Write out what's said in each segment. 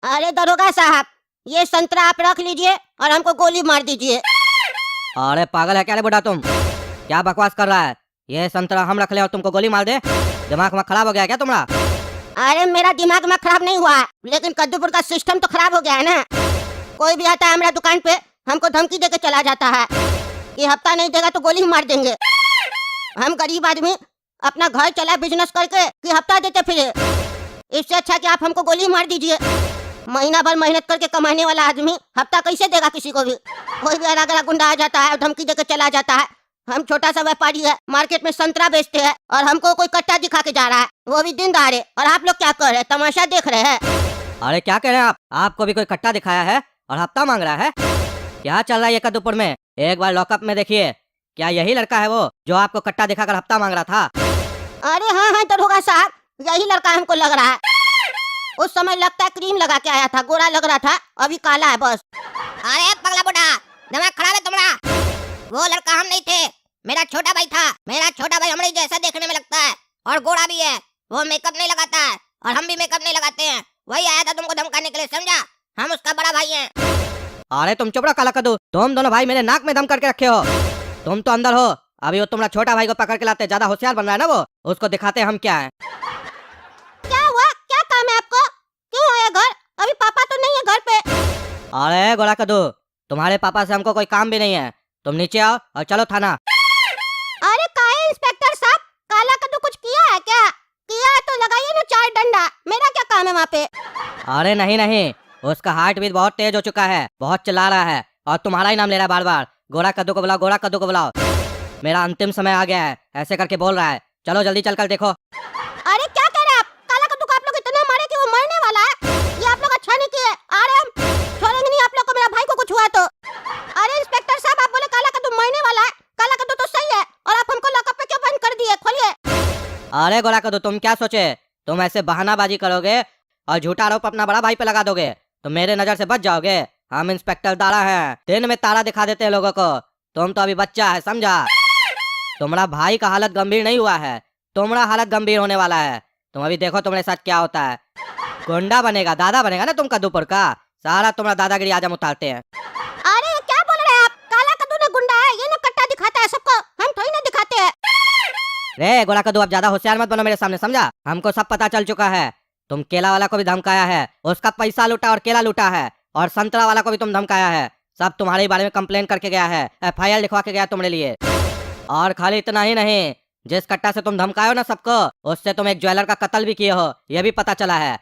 अरे दरोगा साहब, ये संतरा आप रख लीजिए और हमको गोली मार दीजिए। अरे पागल है क्या रे बुढ़ा तुम? क्या बकवास कर रहा है? ये संतरा हम रख ले और तुमको गोली मार दे? दिमाग में खराब हो गया क्या तुम्हारा? अरे मेरा दिमाग में खराब नहीं हुआ, लेकिन कद्दूपुर का सिस्टम तो खराब हो गया है ना। कोई भी आता है हमारा दुकान पे, हमको धमकी देके चला जाता है कि हफ्ता नहीं देगा तो गोली मार देंगे। हम गरीब आदमी अपना घर चला बिजनेस करके कि हफ्ता देते फिरे। इससे अच्छा कि आप हमको गोली मार दीजिए। महीना भर मेहनत करके कमाने वाला आदमी हफ्ता कैसे देगा किसी को भी? कोई भी अनागरा गुंडा आ जाता है और धमकी देके चला जाता है। हम छोटा सा व्यापारी है, मार्केट में संतरा बेचते हैं और हमको कोई कट्टा दिखा के जा रहा है, वो भी दिन दहाड़े। और आप लोग क्या कर रहे हैं? तमाशा देख रहे हैं? अरे क्या कह रहे हैं आप? आपको भी कोई कट्टा दिखाया है और हफ्ता मांग रहा है? क्या चल रहा है ये कद्दूपुर में? एक बार लॉकअप में देखिए, क्या यही लड़का है वो जो आपको कट्टा दिखाकर हफ्ता मांग रहा था? अरे हाँ हाँ दरोगा साहब, यही लड़का हमको लग रहा है। उस समय लगता है क्रीम लगा के आया था, गोरा लग रहा था, अभी काला है बस। अरे पगला बुढ़ा, दिमाग खराब है तुम्हारा। वो लड़का हम नहीं थे, मेरा छोटा भाई था। मेरा छोटा भाई हमारे जैसा देखने में लगता है और गोरा भी है। वो मेकअप नहीं लगाता है और हम भी मेकअप नहीं लगाते हैं। वही आया था तुमको धमकाने के लिए, समझा? हम उसका बड़ा भाई हैं। अरे तुम चुप रहो काला कद्दू, तुम दोनों भाई मेरे नाक में दम करके रखे हो। तुम तो अंदर हो, अभी वो तुम्हारा छोटा भाई को पकड़ के लाते। ज्यादा होशियार बन रहा है ना वो, उसको दिखाते हम क्या है। क्या हुआ? क्या काम है आपको? क्यों आया घर? अभी पापा तो नहीं है घर पे। अरे गोरा कद्दू, तुम्हारे पापा से हमको कोई काम भी नहीं है। तुम नीचे आओ और चलो थाना। अरे काहे इंस्पेक्टर साहब, काला कद्दू कुछ किया है क्या? किया है तो लगाइए ना 4 डंडा। मेरा क्या काम है वहाँ पे? अरे नहीं नहीं, उसका हार्ट बीट बहुत तेज हो चुका है, बहुत चिल्ला रहा है और तुम्हारा ही नाम ले रहा है बार बार। गोरा कद्दू को बुलाओ, गोरा कद्दू को बुलाओ। मेरा अंतिम समय आ गया है, ऐसे करके बोल रहा है। चलो जल्दी चल कर देखो। अरे क्या कह रहे हैं आप? काला कद्दू को आप लोग इतना मारे कि वो मरने वाला है। ये आप लोग अच्छा नहीं किए। आ रहे हम, छोड़ेंगे नहीं आप लोग को। मेरा भाई को कुछ हुआ तो। अरे इंस्पेक्टर साहब, आप बोले काला कद्दू मरने वाला है। काला कद्दू तो सही है और आप हमको लॉकअप में क्यों बंद कर दिए? खोलिए। अरे गोरा कद्दू, तुम क्या सोचे? तुम ऐसे बहानाबाजी करोगे और झूठा आरोप अपना बड़ा भाई पे लगा दोगे तो मेरे नजर से बच जाओगे। हम इंस्पेक्टर दारा हैं, दिन में तारा दिखा देते हैं लोगों को। तुम तो अभी बच्चा है, समझा? तुम्हारा भाई का हालत गंभीर नहीं हुआ है, तुम्हारा हालत गंभीर होने वाला है। तुम अभी देखो तुम्हारे साथ क्या होता है। गुंडा बनेगा, दादा बनेगा ना तुम कद्दूपुर का। सारा तुम्हारा दादागिरी आज हम उतारते हैं। अरे क्या बोल रहे हैं आप? काला कद्दू ना गुंडा है, ये ना कट्टा दिखाता है सबको, हम थोड़ी ना दिखाते हैं। रे गोरा कद्दू, अब ज्यादा होशियार मत बनो मेरे सामने, समझा? हमको सब पता चल चुका है। तुम केला वाला को भी धमकाया है, उसका पैसा लूटा और केला लूटा है, और संतरा वाला को भी तुम धमकाया है। सब तुम्हारे बारे में कंप्लेन करके गया है, FIR लिखवा के गया तुम्हारे लिए। और खाली इतना ही नहीं, जिस कट्टा से तुम धमकाए हो ना सबको, उससे तुम एक ज्वेलर का कत्ल भी किए हो, यह भी पता चला है।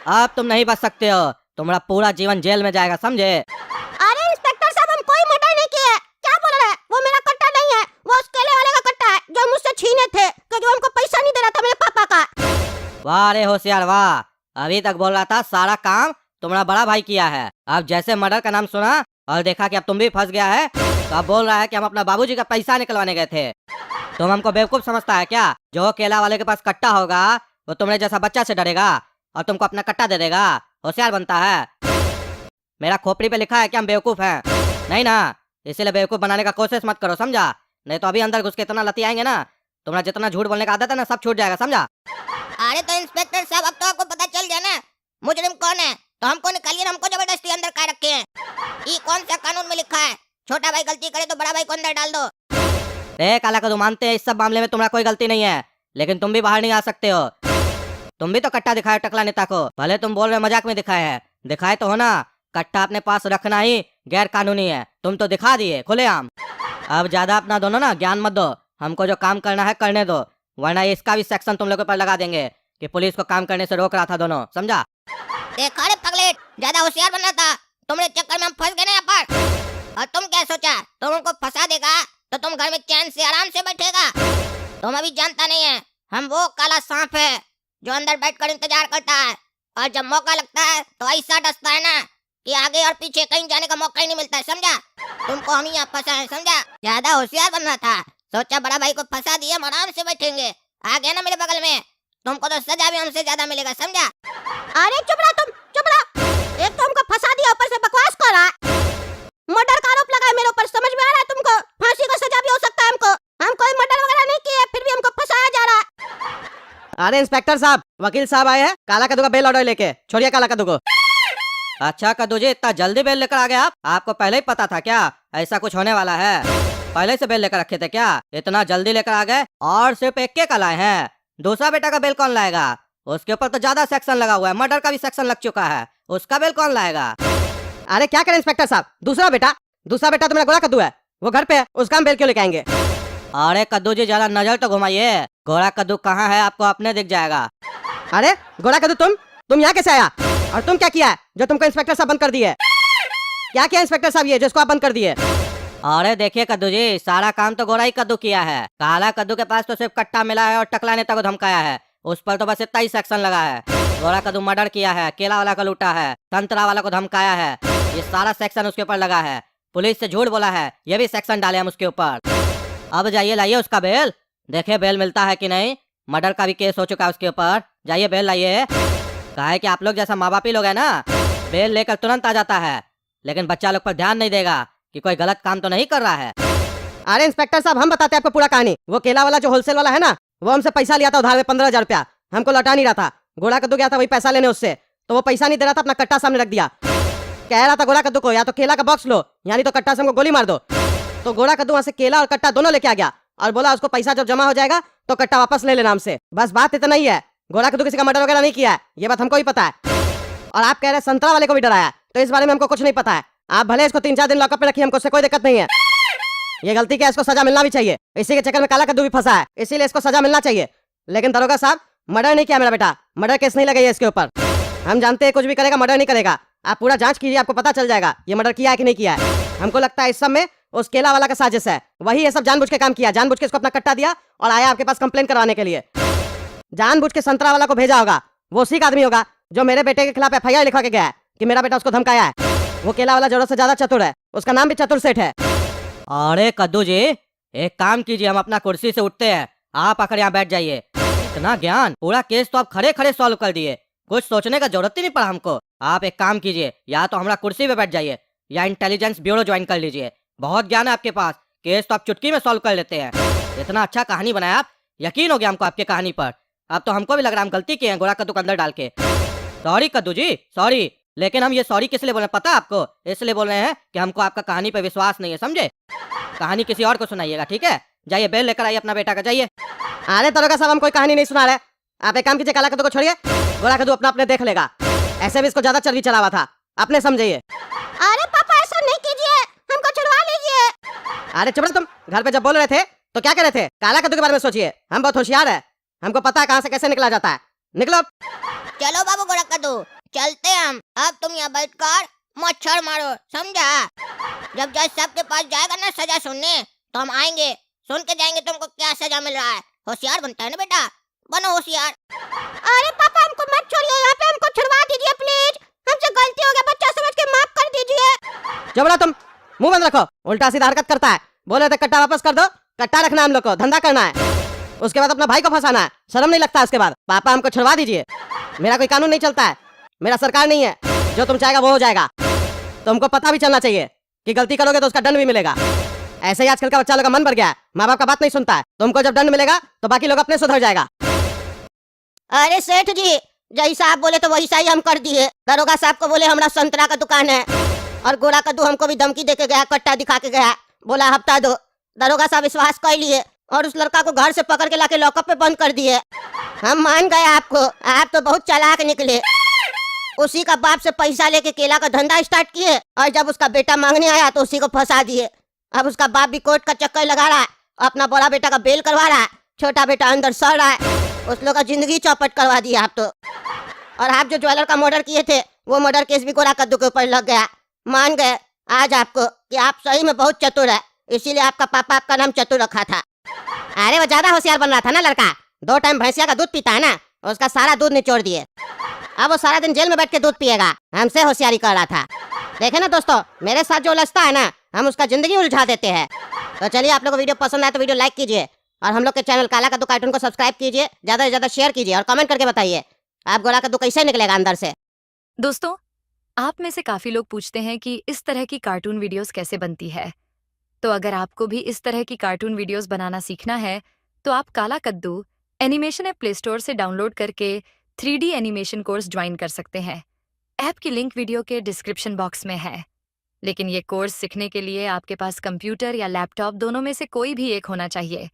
अब तुम नहीं बच सकते हो, तुम्हारा पूरा जीवन जेल में जाएगा, समझे? अरे इंस्पेक्टर साहब, हम कोई मर्डर नहीं किया है। क्या बोल रहे हैं? वो मेरा कट्टा नहीं है, वो उस केले वाले का कट्टा है जो मुझसे छीने थे क्योंकि वो हमको पैसा नहीं दे रहा था, मेरे पापा का। वाह रे होशियार वाह, अभी तक बोल रहा था सारा काम तुम्हारा बड़ा भाई किया है। अब जैसे मर्डर का नाम सुना और देखा कि अब तुम भी फंस गया है, तो अब बोल रहा है कि हम अपना बाबूजी का पैसा निकलवाने गए थे। तुम हमको बेवकूफ समझता है क्या? जो केला वाले के पास कट्टा होगा वो तुम्हारे जैसा बच्चा से डरेगा और तुमको अपना कट्टा दे देगा। होशियार बनता है। मेरा खोपड़ी पे लिखा है कि हम बेवकूफ हैं, नहीं ना? इसीलिए बेवकूफ बनाने का कोशिश मत करो, समझा? नहीं तो अभी अंदर घुस के इतना लती आएंगे ना, तुम्हारा जितना झूठ बोलने का आदत है ना, सब छूट जाएगा, समझा? अरे तो इंस्पेक्टर साहब, अब तो आपको पता चल गया ना मुजरिम कौन है, तो हमको निकालिए, हमको जबरदस्ती अंदर काय रखे हैं। ये कौन सा कानून में लिखा है? छोटा भाई गलती करे तो बड़ा भाई को अंदर डाल दो। काला कद्दू, मानते हैं इस सब मामले में तुम्हारा कोई गलती नहीं है, लेकिन तुम भी बाहर नहीं आ सकते हो। तुम भी तो कट्टा दिखाए टकला नेता को, भले तुम बोल रहे मजाक में दिखाए हैं, दिखाए तो हो ना। कट्टा अपने पास रखना ही गैर कानूनी है, तुम तो दिखा दिए खुलेआम। अब ज्यादा अपना दोनों ना ज्ञान मत दो, हमको जो काम करना है करने दो, वरना इसका भी सेक्शन तुम लोगों पर लगा देंगे कि पुलिस को काम करने से रोक रहा था दोनों, समझा? देखा रे पगलेट, ज्यादा होशियार बनना था, तुम्हारे चक्कर में हम फंस गए ना यहाँ पर। और तुम क्या सोचा, तुम हमको फंसा देगा तो तुम घर में चैन से आराम से बैठेगा? तुम अभी जानता नहीं है, हम वो काला सांप है जो अंदर बैठकर इंतजार करता है, और जब मौका लगता है तो ऐसा डसता है ना कि आगे और पीछे कहीं जाने का मौका ही नहीं मिलता है, समझा? तुमको हम यहाँ फंसा है, समझा? ज्यादा होशियार बनना था, सोचा बड़ा भाई को फंसा दिए, हम आराम से बैठेंगे। आ गया ना मेरे बगल में, तुमको तो सजा भी हमसे ज्यादा मिलेगा, समझा? अरे चुप रहो तुम, चुप रहो। एक तो हमको फंसा दिया, ऊपर से बकवास कर रहा है। मर्डर का आरोप लगा है मेरे ऊपर, समझ में आ रहा है तुमको? फांसी का सजा भी हो सकता है हमको। हम कोई मर्डर वगैरह नहीं किए, फिर भी हमको फंसाया जा रहा है। अरे इंस्पेक्टर साहब, वकील साहब आए हैं काला कद्दू का बेल ऑर्डर लेके, छोड़िए काला कद्दू को। अच्छा कद्दू जी, इतना जल्दी बेल लेकर आ गए आप? आपको पहले ही पता था क्या ऐसा कुछ होने वाला है? पहले से बेल लेकर रखे थे क्या? इतना जल्दी लेकर आ गए और सिर्फ एक के का लाए हैं। दूसरा बेटा का बेल कौन लाएगा? उसके ऊपर तो ज्यादा सेक्शन लगा हुआ है, मर्डर का भी सेक्शन लग चुका है, उसका बेल कौन लाएगा? अरे क्या करें इंस्पेक्टर साहब, दूसरा बेटा तो मेरा गोरा कद्दू है, वो घर पे है, उसका हम बेल क्यों लेके आएंगे? अरे कद्दू जी जरा नजर तो घुमाइए, घोड़ा कद्दू कहाँ है आपको अपने दिख जाएगा। अरे गोरा कद्दू तुम यहाँ कैसे आया? और तुम क्या किया है जो तुमको इंस्पेक्टर साहब बंद कर दिए? क्या किया इंस्पेक्टर साहब ये जिसको आप बंद कर दिए? अरे देखिए कद्दू जी, सारा काम तो गोरा ही कद्दू किया है। काला कद्दू के पास तो सिर्फ कट्टा मिला है और टकला नेता को धमकाया है, उस पर तो बस इतना ही सेक्शन लगा है। गोरा कद्दू मर्डर किया है, केला वाला को लूटा है, संतरा वाला को धमकाया है, ये सारा सेक्शन उसके ऊपर लगा है। पुलिस से झूठ बोला है, ये भी सेक्शन डाले हम उसके ऊपर। अब जाइए लाइए उसका बेल, देखिए बेल मिलता है कि नहीं। मर्डर का भी केस हो चुका है उसके ऊपर, जाइए बेल लाइए। कहा है कि आप लोग जैसा माँ बाप ही लोग है ना, बेल लेकर तुरंत आ जाता है, लेकिन बच्चा लोग पर ध्यान नहीं देगा कि कोई गलत काम तो नहीं कर रहा है। अरे इंस्पेक्टर साहब हम बताते हैं आपको पूरा कहानी। वो केला वाला जो होलसेल वाला है ना, वो हमसे पैसा लिया था उधार में 15,000 रुपया, हमको लौटा नहीं रहा था। गोरा कद्दू गया था वही पैसा लेने उससे, तो वो पैसा नहीं दे रहा था, अपना कट्टा सामने रख दिया। कह रहा था गोरा कद्दू को या तो केला का बॉक्स लो यानी तो कट्टा से हमको गोली मार दो। तो गोरा कद्दू वहां से केला और कट्टा दोनों लेके आ गया और बोला उसको पैसा जब जमा हो जाएगा तो कट्टा वापस ले लेना हमसे। बस बात इतना ही है, गोरा कद्दू किसी का मर्डर वगैरह नहीं किया है, ये बात हमको ही पता है। और आप कह रहे हैं संतरा वाले को भी डराया, तो इस बारे में हमको कुछ नहीं पता है। आप भले इसको 3-4 दिन लॉकअप में रखिए, हमको उससे कोई दिक्कत नहीं है। ये गलती क्या है, इसको सजा मिलना भी चाहिए। इसी के चक्कर में काला कद्दू भी फंसा है, इसीलिए इसको सजा मिलना चाहिए। लेकिन दरोगा साहब मर्डर नहीं किया मेरा बेटा, मर्डर केस नहीं लगाइए इसके ऊपर। हम जानते हैं कुछ भी करेगा मर्डर नहीं करेगा, आप पूरा जांच कीजिए, आपको पता चल जाएगा ये मर्डर किया है कि नहीं किया है। हमको लगता है इस सब में उस केला वाला का साजिश है, वही ये सब जानबूझ के काम किया, जानबूझ के इसको अपना कट्टा दिया और आया आपके पास कंप्लेन करवाने के लिए। जानबूझ के संतरा वाला को भेजा होगा, वो उसी का आदमी होगा जो मेरे बेटे के खिलाफ FIR लिखवा के गया है कि मेरा बेटा उसको धमकाया है। वो केला वाला जरूरत से ज्यादा चतुर है, उसका नाम भी चतुर सेठ है। अरे कद्दू जी एक काम कीजिए, हम अपना कुर्सी से उठते हैं, आप आकर यहाँ बैठ जाइए। इतना ज्ञान, पूरा केस तो आप खड़े खड़े सॉल्व कर दिए, कुछ सोचने का जरूरत ही नहीं पड़ा हमको। आप एक काम कीजिए, या तो हमारा कुर्सी पे बैठ जाइए या इंटेलिजेंस ब्यूरो ज्वाइन कर लीजिए, बहुत ज्ञान है आपके पास, केस तो आप चुटकी में सॉल्व कर लेते हैं। इतना अच्छा कहानी बनाया आप, यकीन हो गया हमको आपकी कहानी पर। अब तो हमको भी लग रहा है हम गलती किए हैं गोरा कद्दू को अंदर डाल के। सॉरी कद्दू जी सॉरी, लेकिन हम ये सॉरी किस लिए बोल रहे हैं पता है आपको? इसलिए बोल रहे हैं कि हमको आपका कहानी पे विश्वास नहीं है, समझे? कहानी किसी और को सुनाइएगा, ठीक है? जाइए बेल लेकर आइए अपना बेटा का, जाइए। अरे दरोगा साहब हम कोई कहानी नहीं सुना रहे, आप एक काम कीजिए, काला कद्दू को छोड़िए, गोरा कद्दू अपना अपने देख लेगा। ऐसे भी इसको ज्यादा चर्बी चला हुआ था, अपने समझिए। अरे पापा ऐसा नहीं कीजिए, हमको छुड़वा लीजिए। अरे चुप रहो तुम, घर पे जब बोल रहे थे तो क्या कह रहे थे? काला कद्दू के बारे में सोचिए, हम बहुत होशियार है, हमको पता है कहाँ से कैसे निकला जाता है। निकलो। चलो बाबू गोरा कद्दू, चलते हम। अब तुम यहाँ बैठकर मच्छर मारो, समझा? जब जज साहब के पास जाएगा ना सजा सुनने, तो हम आएंगे, सुन के जाएंगे तुमको क्या सजा मिल रहा है। होशियार बनता है ना बेटा, बनो होशियार। अरे पापा हमको मत छोड़िए यहाँ पे, हमको छुड़वा दीजिए प्लीज, हमसे गलती हो गया, बच्चा समझ के माफ कर दीजिए। चुप रहो तुम, मुंह बंद रखो, उल्टा सीधा हरकत करता है। बोले थे कट्टा वापस कर दो, कट्टा रखना हम लोग को, धंधा करना है, उसके बाद अपना भाई को फंसाना है, शर्म नहीं लगता? उसके बाद पापा हमको छुड़वा दीजिए, मेरा कोई कानून नहीं चलता है, मेरा सरकार नहीं है, जो तुम चाहेगा वो हो जाएगा। तुमको पता भी चलना चाहिए कि गलती करोगे तो उसका दंड भी मिलेगा। ऐसे ही आजकल का बच्चा लोग का मन भर गया है, माँ बाप का बात नहीं सुनता है। तुमको जब दंड मिलेगा तो बाकी लोग अपने सुधर जाएगा। अरे सेठ जी जैसा आप बोले तो वैसा ही हम कर दिए। दरोगा साहब को बोले हमारा संतरा का दुकान है, और गोरा कद्दू हमको भी धमकी दे के गया, कट्टा दिखा के गया, बोला हफ्ता दो। दरोगा साहब विश्वास कर लिए और उस लड़का को घर से पकड़ के लाके लॉकअप पे बंद कर दिए। हम मान गए आपको, आप तो बहुत चालाक निकले। उसी का बाप से पैसा लेके केला का धंधा स्टार्ट किए, और जब उसका बेटा मांगने आया तो उसी को फंसा दिए। अब उसका बाप भी कोर्ट का चक्कर लगा रहा है, अपना बड़ा बेटा का बेल करवा रहा है, छोटा बेटा अंदर सड़ रहा है, उस लोग का जिंदगी चौपट करवा दिया आप तो। और आप जो ज्वेलर का मर्डर किए थे वो मर्डर केस भी गोरा कद्दू के ऊपर लग गया। मान गए आज आपको कि आप सही में बहुत चतुर है, इसीलिए आपका पापा आपका नाम चतुर रखा था। अरे वो ज्यादा होशियार बन रहा था ना लड़का, 2 टाइम भैंसिया का दूध पीता है ना, उसका सारा दूध निचोड़ दिए। अब वो सारा दिन जेल में बैठ के दूध पिएगा, हमसे होशियारी कर रहा था। देखे ना दोस्तों, मेरे साथ जो उलझता है ना, हम उसका जिंदगी उलझा देते हैं। तो चलिए आप लोग को वीडियो पसंद आए तो वीडियो लाइक कीजिए, और हम लोग के चैनल काला कद्दू कार्टून को सब्सक्राइब कीजिए, ज्यादा से ज्यादा शेयर कीजिए, और कमेंट करके बताइए आप गोरा कद्दू कैसे निकलेगा अंदर से। दोस्तों, आप में से काफी लोग पूछते हैं कि इस तरह की कार्टून वीडियोस कैसे बनती है। तो अगर आपको भी इस तरह की कार्टून वीडियोस बनाना सीखना है तो आप काला कद्दू एनिमेशन ऐप प्ले स्टोर से डाउनलोड करके 3D एनिमेशन कोर्स ज्वाइन कर सकते हैं। ऐप की लिंक वीडियो के डिस्क्रिप्शन बॉक्स में है। लेकिन ये कोर्स सीखने के लिए आपके पास कंप्यूटर या लैपटॉप दोनों में से कोई भी एक होना चाहिए।